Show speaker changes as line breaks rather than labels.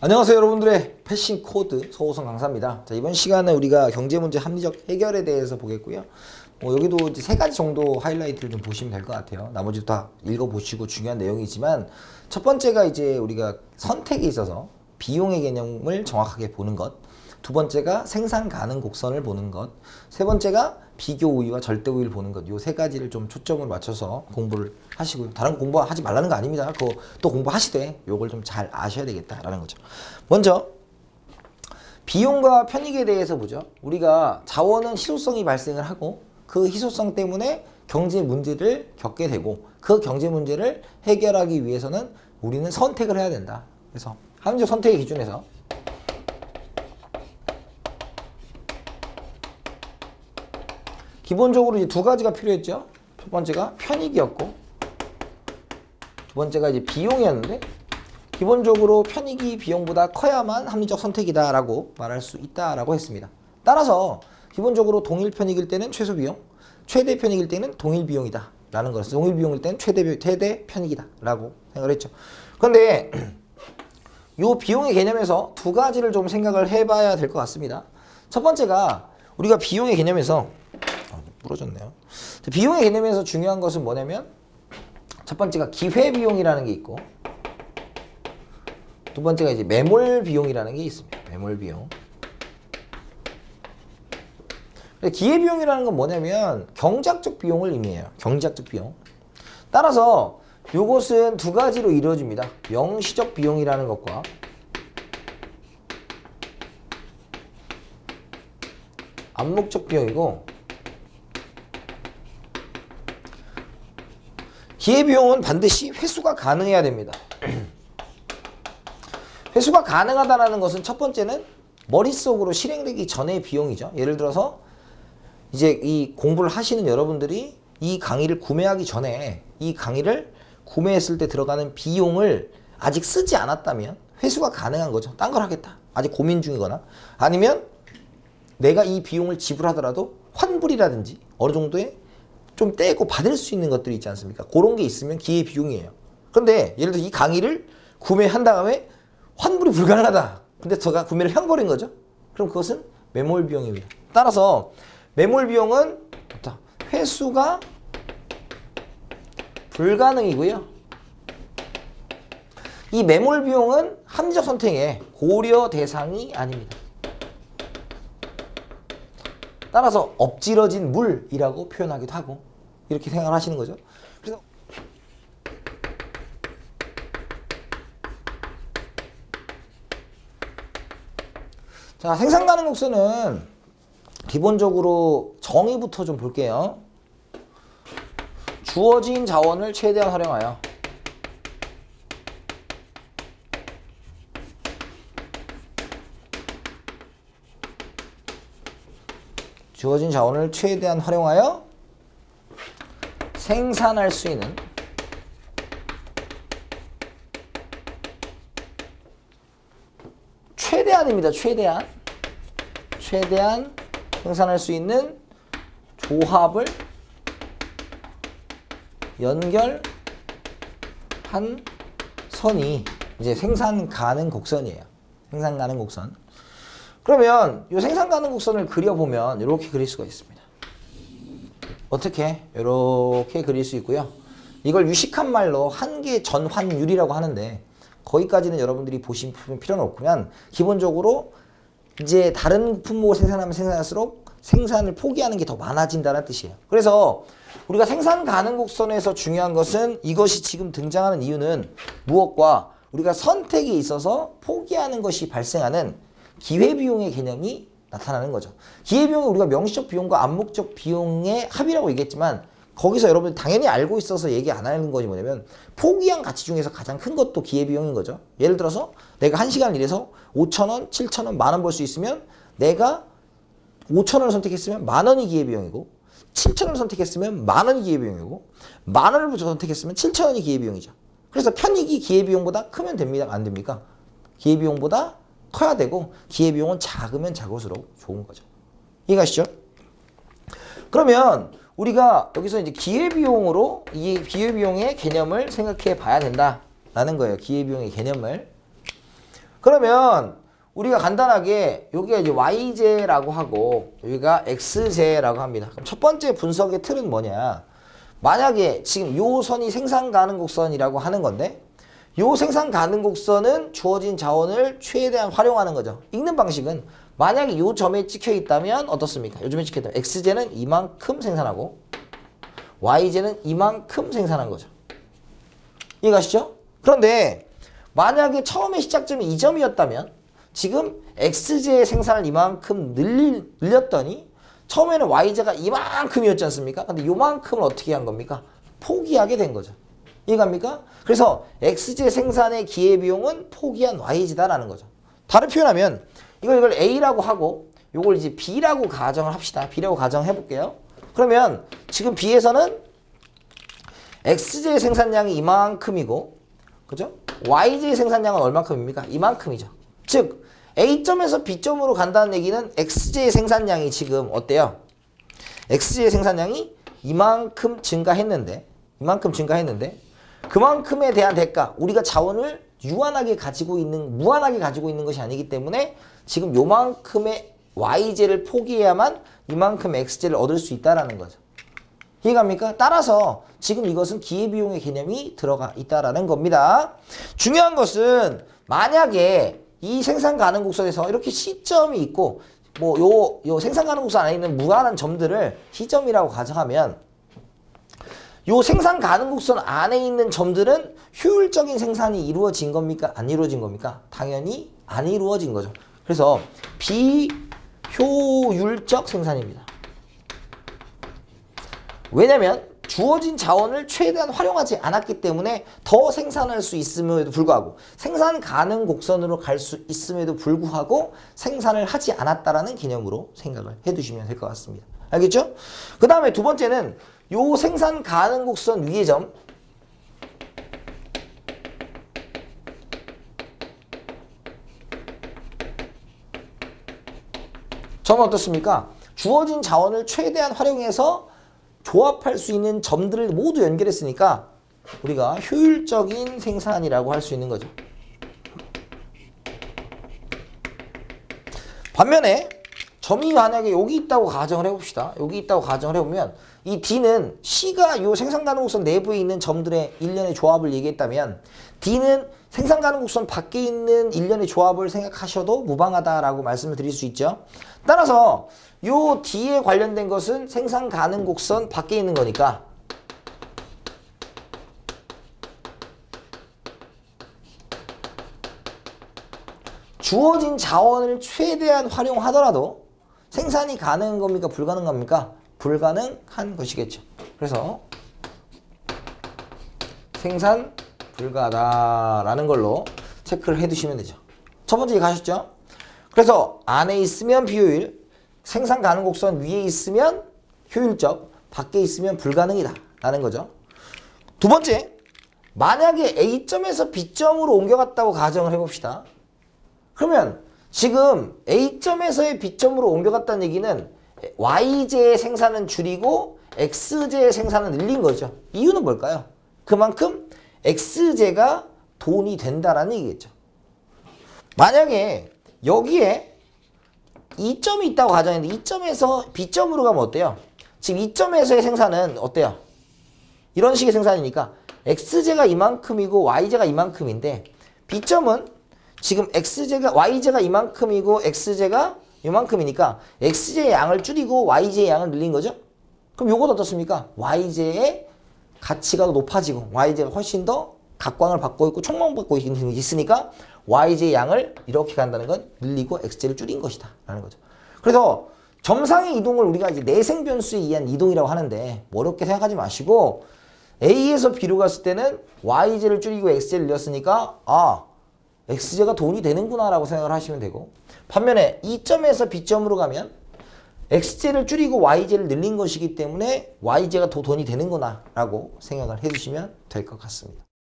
안녕하세요, 여러분들의 패싱 코드 서호성 강사입니다. 자, 이번 시간에 우리가 경제문제 합리적 해결에 대해서 보겠고요. 여기도 이제 세 가지 정도 하이라이트를 좀 보시면 될 것 같아요. 나머지도 다 읽어보시고 중요한 내용이지만, 첫 번째가 이제 우리가 선택에 있어서 비용의 개념을 정확하게 보는 것, 두 번째가 생산 가능 곡선을 보는 것, 세 번째가 비교 우위와 절대 우위를 보는 것, 요 세 가지를 좀 초점을 맞춰서 공부를 하시고요. 다른 거 공부하지 말라는 거 아닙니다. 그거 또 공부하시되 요걸 좀 잘 아셔야 되겠다라는 거죠. 먼저 비용과 편익에 대해서 보죠. 우리가 자원은 희소성이 발생을 하고 그 희소성 때문에 경제 문제를 겪게 되고, 그 경제 문제를 해결하기 위해서는 우리는 선택을 해야 된다. 그래서 합리적 선택의 기준에서 기본적으로 이제 두 가지가 필요했죠. 첫 번째가 편익이었고, 두 번째가 이제 비용이었는데, 기본적으로 편익이 비용보다 커야만 합리적 선택이다라고 말할 수 있다라고 했습니다. 따라서 기본적으로 동일 편익일 때는 최소 비용, 최대 편익일 때는 동일 비용이다 라는 것을, 동일 비용일 때는 최대 편익이다 라고 생각을 했죠. 그런데 이 비용의 개념에서 두 가지를 좀 생각을 해봐야 될 것 같습니다. 첫 번째가 우리가 비용의 개념에서 부러졌네요. 비용의 개념에서 중요한 것은 뭐냐면, 첫 번째가 기회비용이라는 게 있고, 두 번째가 이제 매몰비용이라는 게 있습니다. 매몰비용. 기회비용이라는 건 뭐냐면 경제학적 비용을 의미해요. 경제학적 비용. 따라서 이것은 두 가지로 이루어집니다. 명시적 비용이라는 것과 암묵적 비용이고, 기회비용은 반드시 회수가 가능해야 됩니다. 회수가 가능하다는 것은 첫 번째는 머릿속으로 실행되기 전의 비용이죠. 예를 들어서 이제 이 공부를 하시는 여러분들이 이 강의를 구매하기 전에 이 강의를 구매했을 때 들어가는 비용을 아직 쓰지 않았다면 회수가 가능한 거죠. 딴 걸 하겠다, 아직 고민 중이거나, 아니면 내가 이 비용을 지불하더라도 환불이라든지 어느 정도의 좀 떼고 받을 수 있는 것들이 있지 않습니까? 그런 게 있으면 기회비용이에요. 그런데 예를 들어 이 강의를 구매한 다음에 환불이 불가능하다. 근데 제가 구매를 해버린 거죠. 그럼 그것은 매몰비용입니다. 따라서 매몰비용은 회수가 불가능이고요. 이 매몰비용은 합리적 선택의 고려 대상이 아닙니다. 따라서 엎질러진 물이라고 표현하기도 하고, 이렇게 생각을 하시는 거죠. 그래서 자, 생산 가능 곡선은 기본적으로 정의부터 좀 볼게요. 주어진 자원을 최대한 활용하여 주어진 자원을 최대한 활용하여 생산할 수 있는 최대한입니다. 최대한 생산할 수 있는 조합을 연결한 선이 이제 생산 가능 곡선이에요. 생산 가능 곡선. 그러면 이 생산 가능 곡선을 그려보면 이렇게 그릴 수가 있습니다. 어떻게? 이렇게 그릴 수 있고요. 이걸 유식한 말로 한계 전환율이라고 하는데, 거기까지는 여러분들이 보실 필요는 없고요. 기본적으로 이제 다른 품목을 생산하면 생산할수록 생산을 포기하는 게 더 많아진다는 뜻이에요. 그래서 우리가 생산 가능 곡선에서 중요한 것은, 이것이 지금 등장하는 이유는 무엇과 우리가 선택에 있어서 포기하는 것이 발생하는 기회비용의 개념이 나타나는 거죠. 기회비용은 우리가 명시적 비용과 암묵적 비용의 합이라고 얘기했지만, 거기서 여러분들 당연히 알고 있어서 얘기 안 하는 것이 뭐냐면, 포기한 가치 중에서 가장 큰 것도 기회비용인 거죠. 예를 들어서 내가 1시간 일해서 5,000원, 7,000원, 만원 벌 수 있으면, 내가 5,000원을 선택했으면 만원이 기회비용이고, 7,000원을 선택했으면 만원이 기회비용이고, 만원을 선택했으면 7,000원이 기회비용이죠. 그래서 편익이 기회비용보다 크면 됩니다? 안 됩니까? 기회비용보다 커야 되고, 기회비용은 작으면 작을수록 좋은 거죠. 이해가시죠? 그러면 우리가 여기서 이제 기회비용으로 이 기회비용의 개념을 생각해 봐야 된다라는 거예요. 기회비용의 개념을. 그러면 우리가 간단하게 여기가 이제 y제라고 하고 여기가 x제라고 합니다. 그럼 첫 번째 분석의 틀은 뭐냐? 만약에 지금 요 선이 생산 가능 곡선이라고 하는 건데 요 생산 가능 곡선은 주어진 자원을 최대한 활용하는 거죠. 읽는 방식은 만약에 요 점에 찍혀 있다면 어떻습니까? 요 점에 찍혀 있다면 x제는 이만큼 생산하고 y제는 이만큼 생산한 거죠. 이해가시죠? 그런데 만약에 처음에 시작점이 이 점이었다면 지금 x제의 생산을 이만큼 늘렸더니 처음에는 y제가 이만큼이었지 않습니까? 근데 요만큼을 어떻게 한 겁니까? 포기하게 된 거죠. 이해갑니까? 그래서 x제 생산의 기회비용은 포기한 y제다라는 거죠. 다른 표현하면 이걸 a라고 하고 요걸 이제 b라고 가정을 합시다. b라고 가정해 볼게요. 그러면 지금 b에서는 x제의 생산량이 이만큼이고 그죠? y제의 생산량은 얼마큼입니까? 이만큼이죠. 즉 A점에서 B점으로 간다는 얘기는 x제의 생산량이 지금 어때요? x제의 생산량이 이만큼 증가했는데 그만큼에 대한 대가 우리가 자원을 무한하게 가지고 있는 것이 아니기 때문에 지금 요만큼의 y제를 포기해야만 이만큼 x제를 얻을 수 있다라는 거죠. 이해갑니까? 따라서 지금 이것은 기회비용의 개념이 들어가 있다라는 겁니다. 중요한 것은 만약에 이 생산 가능 곡선에서 이렇게 C점이 있고 뭐 요 생산 가능 곡선 안에 있는 무한한 점들을 C점이라고 가정하면 요 생산 가능 곡선 안에 있는 점들은 효율적인 생산이 이루어진 겁니까? 안 이루어진 겁니까? 당연히 안 이루어진 거죠. 그래서 비효율적 생산입니다. 왜냐면 주어진 자원을 최대한 활용하지 않았기 때문에 더 생산할 수 있음에도 불구하고 생산 가능 곡선으로 갈 수 있음에도 불구하고 생산을 하지 않았다라는 개념으로 생각을 해두시면 될 것 같습니다. 알겠죠? 그 다음에 두 번째는 요 생산 가능 곡선 위의 점은 어떻습니까? 주어진 자원을 최대한 활용해서 조합할 수 있는 점들을 모두 연결했으니까 우리가 효율적인 생산이라고 할 수 있는 거죠. 반면에 점이 만약에 여기 있다고 가정을 해봅시다. 여기 있다고 가정을 해보면 이 D는 C가 이 생산 가능 곡선 내부에 있는 점들의 일련의 조합을 얘기했다면 D는 생산 가능 곡선 밖에 있는 일련의 조합을 생각하셔도 무방하다라고 말씀을 드릴 수 있죠. 따라서 요 D에 관련된 것은 생산 가능 곡선 밖에 있는 거니까 주어진 자원을 최대한 활용하더라도 생산이 가능한 겁니까? 불가능한 겁니까? 불가능한 것이겠죠. 그래서 생산 불가다라는 걸로 체크를 해두시면 되죠. 첫 번째 가셨죠? 그래서 안에 있으면 비효율, 생산 가능 곡선 위에 있으면 효율적, 밖에 있으면 불가능이다 라는 거죠. 두 번째, 만약에 A점에서 B점으로 옮겨갔다고 가정을 해봅시다. 그러면 지금 A점에서의 B점으로 옮겨갔다는 얘기는 Y제의 생산은 줄이고 X제의 생산은 늘린 거죠. 이유는 뭘까요? 그만큼 X제가 돈이 된다라는 얘기겠죠. 만약에 여기에 이점이 있다고 가정했는데 이점에서 B점으로 가면 어때요? 지금 이점에서의 생산은 어때요? 이런 식의 생산이니까 X제가 이만큼이고 Y제가 이만큼인데 B점은 지금 Y제가 이만큼이고 X제가 이만큼이니까 X제의 양을 줄이고 Y제의 양을 늘린 거죠? 그럼 요건 어떻습니까? Y제의 가치가 더 높아지고 Y제가 훨씬 더 각광을 받고 있고 촉망받고 있으니까 Y제의 양을 이렇게 간다는 건 늘리고 X제를 줄인 것이다 라는 거죠. 그래서 점상의 이동을 우리가 이제 내생 변수에 의한 이동이라고 하는데 어렵게 생각하지 마시고 A에서 B로 갔을 때는 Y제를 줄이고 X제를 늘렸으니까 X제가 돈이 되는구나 라고 생각을 하시면 되고 반면에 이점에서 B점으로 가면 X제를 줄이고 Y제를 늘린 것이기 때문에 Y제가 더 돈이 되는구나 라고 생각을 해주시면 될 것 같습니다.